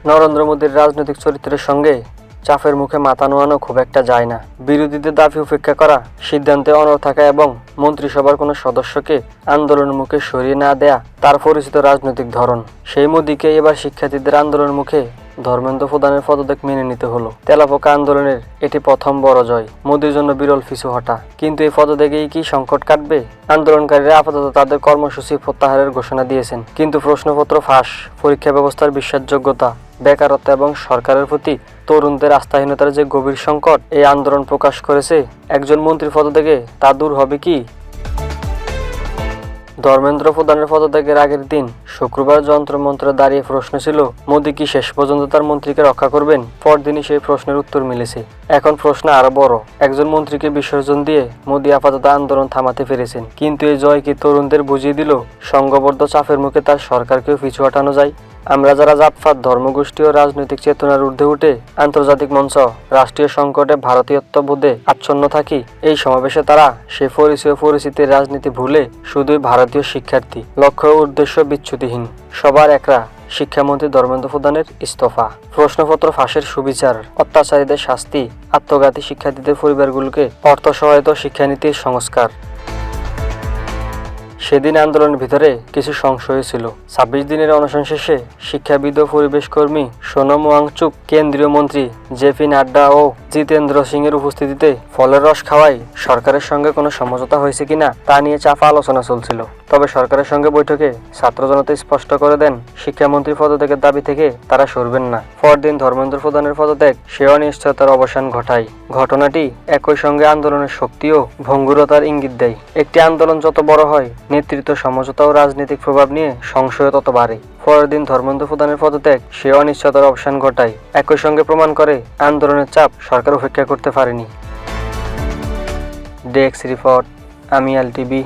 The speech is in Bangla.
নরেন্দ্র মোদীর রাজনৈতিক চরিত্রের সঙ্গে চাপের মুখে মাথা নোয়ানো খুব একটা যায় না। বিরোধীদের দাবি উপেক্ষা করা, সিদ্ধান্তে অনড় থাকা এবং মন্ত্রিসভার কোনো সদস্যকে আন্দোলনের মুখে সরিয়ে না দেয়া তার পরিচিত রাজনৈতিক ধরন। সেই মোদীকে এবার শিক্ষার্থীদের আন্দোলনের মুখে ধর্মেন্দ্র প্রধানের পদত্যাগ মেনে নিতে হলো। তেলাপোকা আন্দোলনের এটি প্রথম বড় জয়, মোদীর জন্য বিরল পিছু হটা। কিন্তু এই পদত্যাগেই কি সংকট কাটবে? আন্দোলনকারীরা আপাতত তাদের কর্মসূচি প্রত্যাহারের ঘোষণা দিয়েছেন, কিন্তু প্রশ্নপত্র ফাঁস, পরীক্ষা ব্যবস্থার বিশ্বাসযোগ্যতা, বেকারত্ব এবং সরকারের প্রতি তরুণদের আস্থাহীনতার যে গভীর সংকট এই আন্দোলন প্রকাশ করেছে, একজন মন্ত্রীর পদত্যাগে তা দূর হবে কি? ধর্মেন্দ্র প্রধানের পদত্যাগের আগের দিন শুক্রবার যন্ত্রমন্ত্রে দাঁড়িয়ে প্রশ্ন ছিল, মোদী কি শেষ পর্যন্ত তার মন্ত্রীকে রক্ষা করবেন? পরদিনই সেই প্রশ্নের উত্তর মিলেছে। এখন প্রশ্ন আরো বড়, একজন মন্ত্রীকে বিসর্জন দিয়ে মোদী আপাতত আন্দোলন থামাতে পেরেছেন, কিন্তু এই জয় কি তরুণদের বুঝিয়ে দিল সংঘবদ্ধ চাপের মুখে তার সরকারকেও পিছু হটানো যায়? আমরা যারা জাতপাত, ধর্মগোষ্ঠী ও রাজনৈতিক চেতনার ঊর্ধ্বে উঠে আন্তর্জাতিক মঞ্চ, রাষ্ট্রীয় সংকটে ভারতীয়ত্ব বোধে আচ্ছন্ন থাকি, এই সমাবেশে তারা সে পরিচয় পরিচিতির রাজনীতি ভুলে শুধুই ভারতীয় শিক্ষার্থী, লক্ষ্য ও উদ্দেশ্য বিচ্যুতিহীন, সবার একরা শিক্ষামন্ত্রী ধর্মেন্দ্র প্রধানের ইস্তফা, প্রশ্নপত্র ফাঁসের সুবিচার, অত্যাচারীদের শাস্তি, আত্মঘাতী শিক্ষার্থীদের পরিবারগুলোকে অর্থ সহায়তা, শিক্ষানীতির সংস্কার। সেদিন আন্দোলনের ভিতরে কিছু সংশয় ছিল। ২৬ দিনের অনশন শেষে শিক্ষাবিদ ও পরিবেশ কর্মী সোনম ওয়াংচুক, কেন্দ্রীয় মন্ত্রী জেপি নাড্ডা ও জিতেন্দ্র সিং এর উপস্থিতিতে ফলের রস খাওয়াই সরকারের সঙ্গে কোনো সমঝোতা হয়েছে কিনা তা নিয়ে চাপা আলোচনা চলছিল। তবে সরকারের সঙ্গে বৈঠকে ছাত্র জনতা স্পষ্ট করে দেন, শিক্ষামন্ত্রীর পদত্যাগের দাবি থেকে তারা সরবেন না। পরদিন ধর্মেন্দ্র প্রধানের পদত্যাগ সে অনিশ্চয়তার অবসান ঘটায়। ঘটনাটি একই সঙ্গে আন্দোলনের শক্তি ও ভঙ্গুরতার ইঙ্গিত দেয়। একটি আন্দোলন যত বড় হয়, নেতৃত্ব, সমঝোতা ও রাজনৈতিক প্রভাব নিয়ে সংশয় তত বাড়ে। পরের দিন ধর্মেন্দ্র প্রধানের পদত্যাগ সে অনিশ্চয়তার অবসান ঘটায়, একই সঙ্গে প্রমাণ করে আন্দোলনের চাপ সরকার উপেক্ষা করতে পারেনি। ডেস্ক রিপোর্ট, আমি এলটিভি।